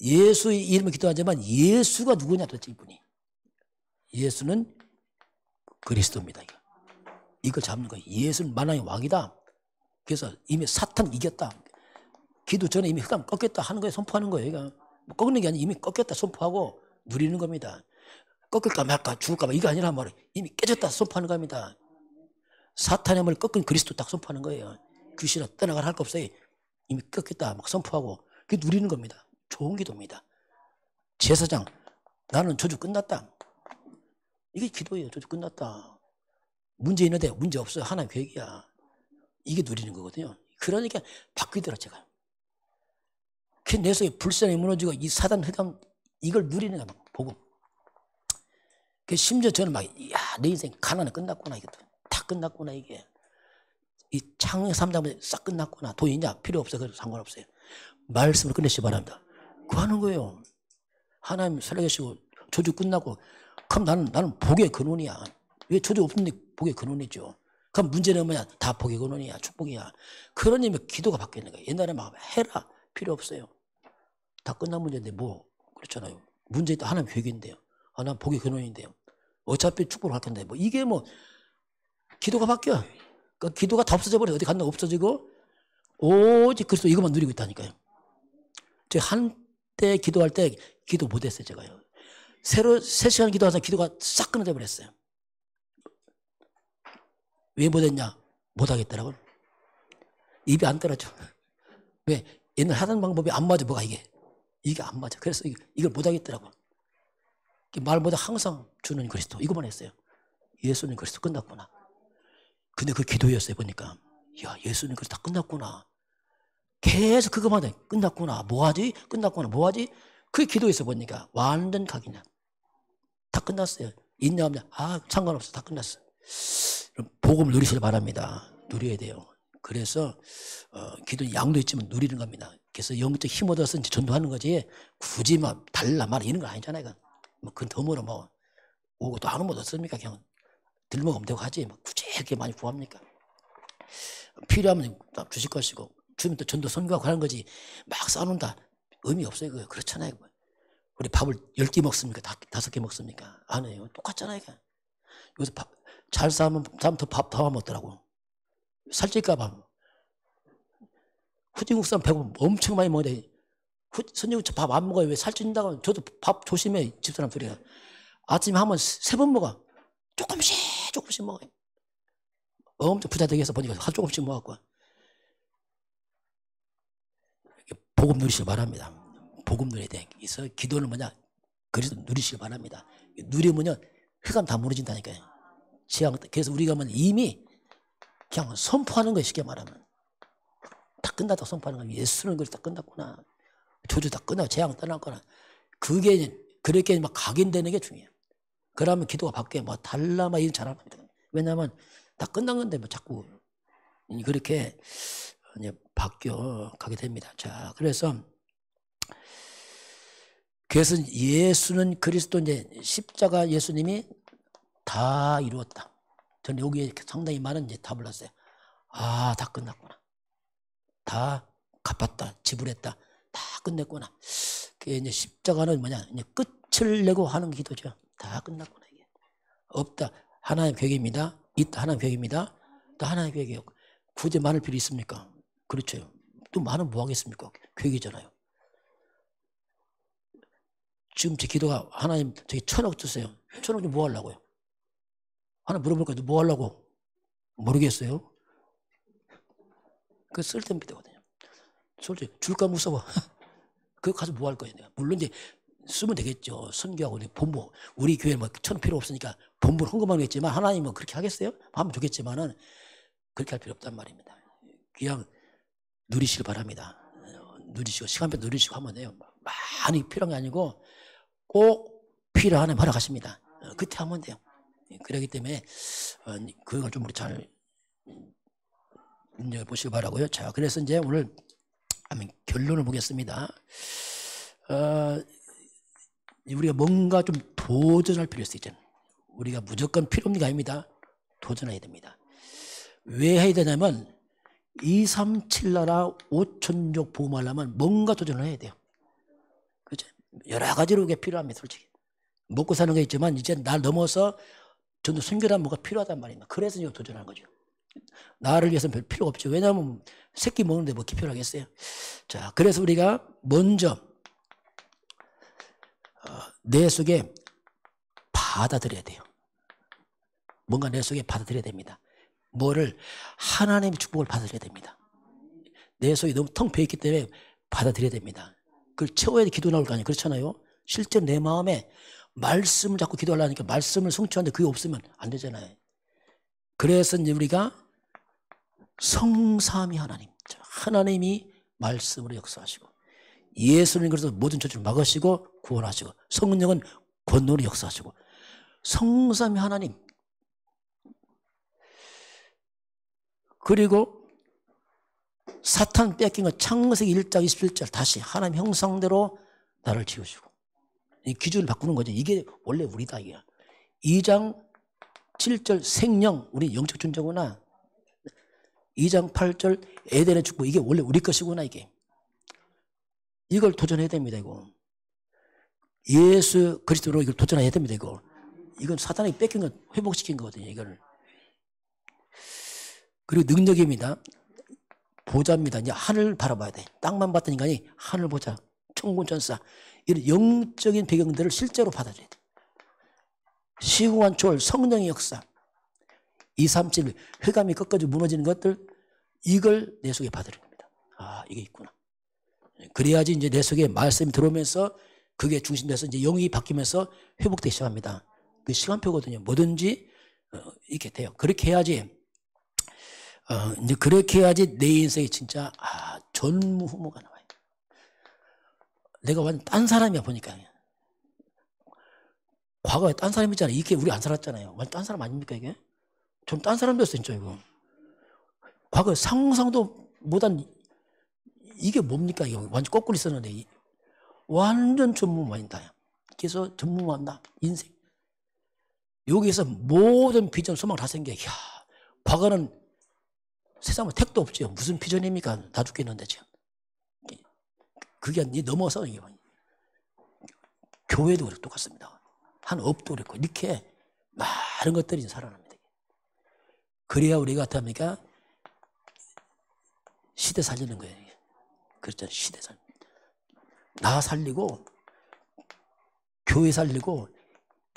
예수 이름으로 기도하지만 예수가 누구냐 도대체 이분이. 예수는 그리스도입니다. 이걸 잡는 거예요. 예수는 만왕의 왕이다. 그래서 이미 사탄 이겼다. 기도 전에 이미 흑암 꺾였다 하는 거예요. 선포하는 거예요. 그러니까 뭐 꺾는 게 아니라 이미 꺾였다 선포하고 누리는 겁니다. 꺾을까 말까 죽을까 봐 이거 아니라 말이에요. 이미 깨졌다 선포하는 겁니다. 사탄의 힘을 꺾은 그리스도 딱 선포하는 거예요. 귀신아 떠나가라 할 거 없어요. 이미 꺾였다 막 선포하고 그게 누리는 겁니다. 좋은 기도입니다. 제사장 나는 저주 끝났다. 이게 기도예요. 저주 끝났다. 문제 있는데 문제 없어요. 하나님 계획이야. 이게 누리는 거거든요. 그러니까 바뀌더라 제가. 내 속에 불쌍히 무너지고 이 사단 흑암 이걸 누리는 거야. 복음. 심지어 저는 막 내 인생 가난은 끝났구나. 이게 다 끝났구나 이게. 이 창의 삶담은 싹 끝났구나. 돈 있냐? 필요 없어. 그래도 상관없어요. 말씀을 끝내시기 바랍니다. 그거 하는 거예요. 하나님 살려주시고 저주 끝나고 그럼 나는 복의 근원이야. 왜 저주 없는데 복의 근원이죠. 그럼 문제는 뭐냐? 다 복의 근원이야. 축복이야. 그러니 기도가 바뀌는 거예요. 옛날에 막 해라. 필요 없어요. 다 끝난 문제인데 뭐 그렇잖아요. 문제 하나님 계획인데요. 하나님 복의 근원인데요. 어차피 축복을 할 건데 뭐 이게 뭐 기도가 바뀌어. 그 기도가 다 없어져 버려. 어디 갔나 없어지고 오직 그리스도 이것만 누리고 있다니까요. 제가 한때 기도할 때 기도 못했어요. 제가요. 새로 3시간 기도하다 기도가 싹 끊어져 버렸어요. 왜 못했냐? 못하겠더라고요. 입이 안 떨어져. 왜? 옛날 하던 방법이 안 맞아. 뭐가 이게 안 맞아. 그래서 이걸 못하겠더라고. 말보다 항상 주는 그리스도 이거만 했어요. 예수님 그리스도 끝났구나. 근데 그 기도였어요. 보니까 야 예수님 그리스도 다 끝났구나. 계속 그거만 해. 끝났구나. 뭐하지? 끝났구나. 뭐하지? 그게 기도였어. 보니까 완전 각이냐. 다 끝났어요. 있냐 없냐. 상관없어. 다 끝났어. 복음을 누리시길 바랍니다. 누려야 돼요. 그래서 기도는 양도 있지만 누리는 겁니다. 그래서 영적 힘 얻어서 이제 전도하는 거지 굳이 막 달라 말아 이런 거 아니잖아요. 뭐 그건 덤으로 뭐 오고 또 아는 못 얻습니까? 그냥 들먹으면 되고 하지 뭐 굳이 이렇게 많이 구합니까? 필요하면 주실 것이고 주면 또 전도 선교하고 하는 거지 막 싸놓는다 의미 없어요. 그거 그렇잖아요. 우리 밥을 10개 먹습니까? 5개 먹습니까? 안 해요. 똑같잖아요. 여기서 잘 싸면 밥 더 먹더라고. 살찔까봐. 후진국 사람 배고프면 엄청 많이 먹는데 선진국 밥 안 먹어요. 왜 살찐다고. 저도 밥 조심해. 집사람들이가. 아침에 하면 3번 먹어. 조금씩 먹어요. 엄청 부자 되게 해서 보니까 한 조금씩 먹었고. 복음 누리시길 바랍니다. 복음 누려야 돼. 그래서 기도는 뭐냐? 그래서 누리시길 바랍니다. 누리면요 혈관 다 무너진다니까요. 그래서 우리가 이미 그냥 선포하는 거예요. 쉽게 말하면. 다 끝났다고 선포하는 거예요. 예수는 그래서 다 끝났구나. 조주 다 끝나고 재앙 떠났구나. 그게 그렇게 막 각인되는 게 중요해요. 그러면 기도가 바뀌어요. 뭐 달라 막 이런 잘안 합니다. 왜냐하면 다 끝난 건데 뭐 자꾸 그렇게 바뀌어 가게 됩니다. 자, 그래서 예수는 그리스도 이제 십자가 예수님이 다 이루었다. 저는 여기에 상당히 많은 이제 답을 놨어요. 다 끝났구나. 다 갚았다. 지불했다. 다 끝냈구나. 그게 이제 십자가는 뭐냐? 이제 끝을 내고 하는 기도죠. 다 끝났구나. 이게 없다. 하나님 계획입니다. 있다. 하나님 계획입니다. 또 하나님 계획이요. 굳이 많을 필요 있습니까? 그렇죠. 또 많으면 뭐 하겠습니까? 계획이잖아요. 지금 제 기도가 하나님 저기 1,000억 주세요. 1,000억 좀 뭐 하려고요? 하나 물어볼까? 뭐 하려고? 모르겠어요. 그 쓸데없는 기도거든요. 솔직히 줄까 무서워. 그거 가서 뭐 할 거예요? 내가. 물론 이제 쓰면 되겠죠. 선교하고 본부 우리 교회 뭐 1,000억 필요 없으니까 본부를 헌금하는 게 있지만 하나님은 그렇게 하겠어요? 하면 좋겠지만은 그렇게 할 필요 없단 말입니다. 그냥 누리시길 바랍니다. 누리시고 시간표 누리시고 하면 돼요. 많이 필요한 게 아니고 꼭 필요한 한 허락하십니다. 그때 하면 돼요. 그렇기 때문에 그걸 좀 우리 잘 보시기 바라고요. 자, 그래서 이제 오늘 결론을 보겠습니다. 우리가 뭔가 좀 도전할 필요 있어요. 우리가 무조건 필요 없는 게 아닙니다. 도전해야 됩니다. 왜 해야 되냐면 237 나라 5천족 보험하려면 뭔가 도전을 해야 돼요. 그렇죠? 여러 가지로 그게 필요합니다. 솔직히 먹고 사는 게 있지만 이제 날 넘어서 전도 선교란 뭐가 필요하단 말입니다. 그래서 이거 도전하는 거죠. 나를 위해서는 별 필요가 없죠. 왜냐하면 새끼 먹는데 뭐 필요하겠어요. 자, 그래서 우리가 먼저 내 속에 받아들여야 돼요. 뭔가 내 속에 받아들여야 됩니다. 뭐를? 하나님의 축복을 받아들여야 됩니다. 내 속이 너무 텅 비어있기 때문에 받아들여야 됩니다. 그걸 채워야 기도 나올 거 아니에요. 그렇잖아요. 실제 내 마음에 말씀을 자꾸 기도하려니까 말씀을 성취하는데 그게 없으면 안 되잖아요. 그래서 이제 우리가 성삼위 하나님이 말씀으로 역사하시고 예수님 그래서 모든 저주를 막으시고 구원하시고 성령은 권능으로 역사하시고 성삼위 하나님 그리고 사탄 뺏긴 건 창세기 1장 27절 다시 하나님 형상대로 나를 지으시고 이 기준을 바꾸는 거죠. 이게 원래 우리다 이게. 2장 7절 생명 우리 영적 존재구나. 2장 8절 에덴의 축복 이게 원래 우리 것이구나 이게. 이걸 도전해야 됩니다, 이거. 예수 그리스도로 이걸 도전해야 됩니다, 이거. 이건 사탄이 뺏긴 건 회복시킨 거거든요, 이거를. 그리고 능력입니다. 보좌입니다. 이제 하늘 바라봐야 돼. 땅만 봤던 인간이 하늘 보자, 천군 천사, 이런 영적인 배경들을 실제로 받아줘야 돼. 시공한 초월, 성령의 역사, 237, 흑암이 끝까지 무너지는 것들, 이걸 내 속에 받으려 합니다. 아, 이게 있구나. 그래야지 이제 내 속에 말씀이 들어오면서 그게 중심돼서 이제 영이 바뀌면서 회복되기 시작합니다. 그 시간표거든요. 뭐든지 이렇게 돼요. 그렇게 해야지, 이제 그렇게 해야지 내 인생이 진짜, 전무후무가 나와요. 내가 완전 딴 사람이야, 보니까. 과거에 딴 사람이잖아요. 이게 우리 안 살았잖아요. 완전 딴 사람 아닙니까, 이게? 전 딴 사람 됐어요, 진짜 이거. 과거에 상상도 못한, 이게 뭡니까, 이거. 완전 거꾸로 있었는데, 완전 전무후무한다. 그래서 전무후무한다, 인생. 여기에서 모든 비전, 소망 다 생겨. 이야, 과거는 세상에 택도 없죠. 무슨 비전입니까? 다 죽겠는데, 지금. 그게 넘어서, 이게. 교회도 그렇고 똑같습니다. 한 업도 그렇고, 이렇게 많은 것들이 살아납니다. 그래야 우리가 어떻습니까? 시대 살리는 거예요. 그렇잖아요. 시대 살리는. 나 살리고, 교회 살리고,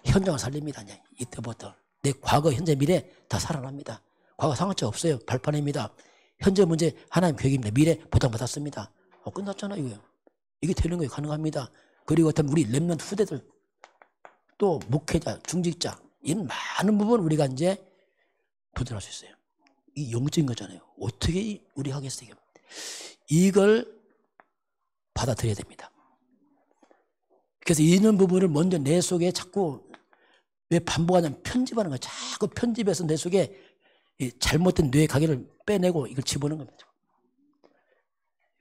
현장을 살립니다. 이때부터. 내 과거, 현재, 미래 다 살아납니다. 과거 상관차 없어요. 발판입니다. 현재 문제 하나님 계획입니다. 미래 보장받았습니다. 끝났잖아요. 이거요. 이게 되는 거예요. 가능합니다. 그리고 어떤 우리 렘넌트 후대들, 또 목회자, 중직자, 이런 많은 부분 우리가 이제 도전할 수 있어요. 이 영적인 거잖아요. 어떻게 우리 하겠어요? 이걸 받아들여야 됩니다. 그래서 이런 부분을 먼저 내 속에 자꾸 왜 반복하냐면 편집하는 거예요. 자꾸 편집해서 내 속에 잘못된 뇌의 가게를 빼내고 이걸 집어넣는 겁니다.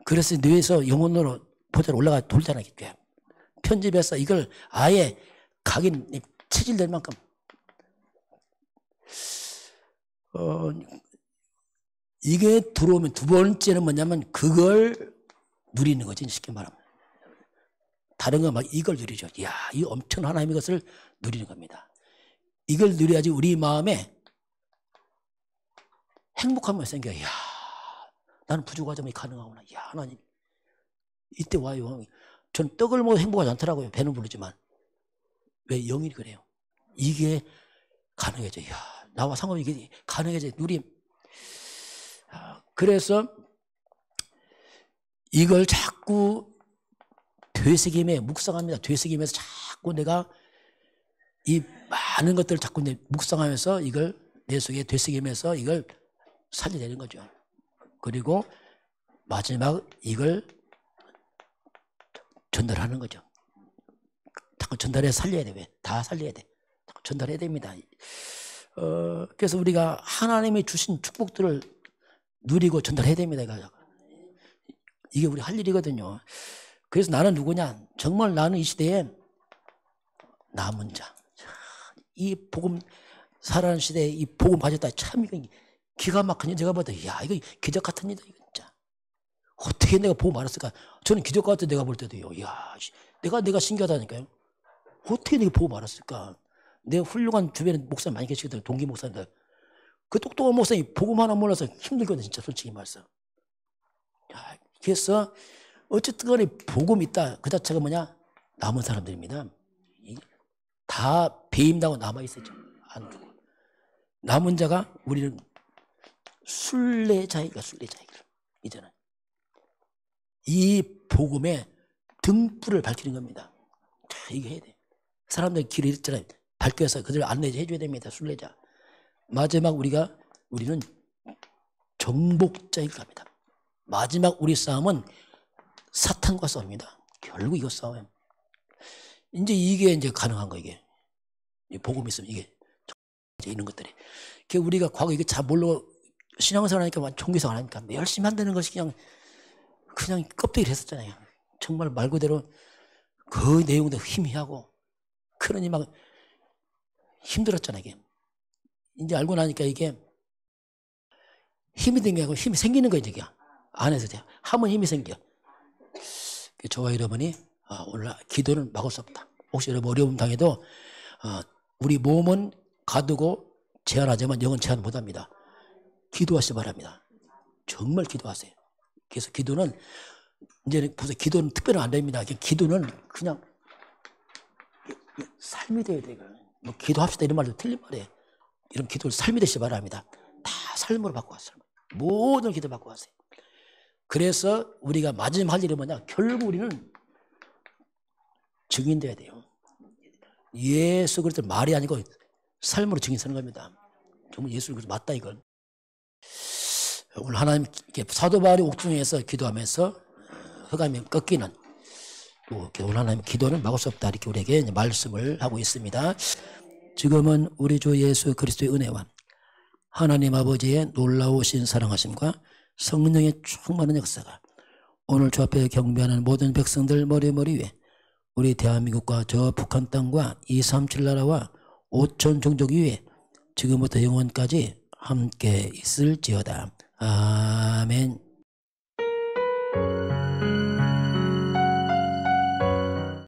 그래서 뇌에서 영혼으로 보좌로 올라가 돌잖아요. 편집해서 이걸 아예 각인 체질될 만큼 이게 들어오면 두 번째는 뭐냐면 그걸 누리는 거지. 쉽게 말하면 다른 거 막 이걸 누리죠. 이야, 이 엄청난 하나님의 것을 누리는 겁니다. 이걸 누려야지 우리 마음에 행복함이 생겨요. 이야, 나는 부족하지만 가능하구나. 이야, 하나님 이때 와요. 전 떡을 먹어도 행복하지 않더라고요. 배는 부르지만. 왜? 영이 그래요. 이게 가능해져요. 이야, 나와 상관없이 이게 가능해져요. 누림. 그래서 이걸 자꾸 되새김에 묵상합니다. 되새김에서 자꾸 내가 이 많은 것들을 자꾸 묵상하면서 이걸 내 속에 되새김에서 이걸 살려내는 거죠. 그리고 마지막 이걸 전달하는 거죠. 자꾸 전달해 살려야 돼. 왜? 다 살려야 돼. 자꾸 전달해야 됩니다. 그래서 우리가 하나님이 주신 축복들을 누리고 전달해야 됩니다. 이게 우리 할 일이거든요. 그래서 나는 누구냐? 정말 나는 이 시대에 남은 자. 이 복음 살아가는 시대에 이 복음 가졌다. 참 이거 기가 막히니 제가 봐도 야 이거 기적 같은 일이다. 이거 진짜. 어떻게 내가 복음 알았을까? 저는 기적 같은 내가 볼 때도요. 야, 내가 신기하다니까요. 어떻게 내가 복음 알았을까? 내 훌륭한 주변에 목사 많이 계시거든요. 동기 목사인데 그 똑똑한 목사님 복음 하나 몰라서 힘들거든요. 진짜 솔직히 말해서. 야, 그래서 어쨌든 간에 복음 있다. 그 자체가 뭐냐? 남은 사람들입니다. 다 배임당하고 남아있었죠. 안 죽고. 남은 자가 우리는 순례자이가 이제는. 이 복음의 등불을 밝히는 겁니다. 이거 해야 돼. 사람들 길을 잃잖아요. 밝혀서 그들 안내해 줘야 됩니다. 순례자. 마지막 우리는 정복자일 겁니다. 마지막 우리 싸움은 사탄과 싸웁니다. 결국 이거 싸워요. 이제 이게 가능한 거 이게. 복음이 있으면 이게 이런 것들이. 우리가 과거 이게 잘 몰라 신앙생활 하니까 종교생활 하니까 열심히 한다는 것이 그냥 껍데기를 했었잖아요. 정말 말 그대로 그 내용도 희미하고 그러니 막 힘들었잖아요. 이게. 이제 알고 나니까 이게 힘이 된 게 아니고 힘이 생기는 거예요. 이게. 안에서 하면 힘이 생겨. 저와 여러분이 오늘 기도는 막을 수 없다. 혹시 여러분 어려움 당해도 우리 몸은 가두고 제한하지만 영은 제한 못합니다. 기도하시기 바랍니다. 정말 기도하세요. 그래서 기도는 이제는 무슨 기도는 특별히 안 됩니다. 기도는 그냥 삶이 돼야 돼요. 뭐 기도합시다 이런 말도 틀린 말이에요. 이런 기도를 삶이 되시기 바랍니다. 다 삶으로 바꿔왔어요. 모든 기도 바꿔왔어요. 그래서 우리가 마지막 할 일이 뭐냐? 결국 우리는 증인돼야 돼요. 예수 그리스도 말이 아니고 삶으로 증인 서는 겁니다. 정말 예수 그리스도 맞다 이걸. 오늘 하나님 사도 바울이 옥중에서 기도하면서 흑암이 꺾이는 오늘 하나님 기도는 막을 수 없다 이렇게 우리에게 말씀을 하고 있습니다. 지금은 우리 주 예수 그리스도의 은혜와 하나님 아버지의 놀라우신 사랑하심과 성령의 충만한 역사가 오늘 주 앞에 경배하는 모든 백성들 머리 위에 우리 대한민국과 저 북한 땅과 237 나라와 5천 종족 위에 지금부터 영원까지 함께 있을지어다. 아멘.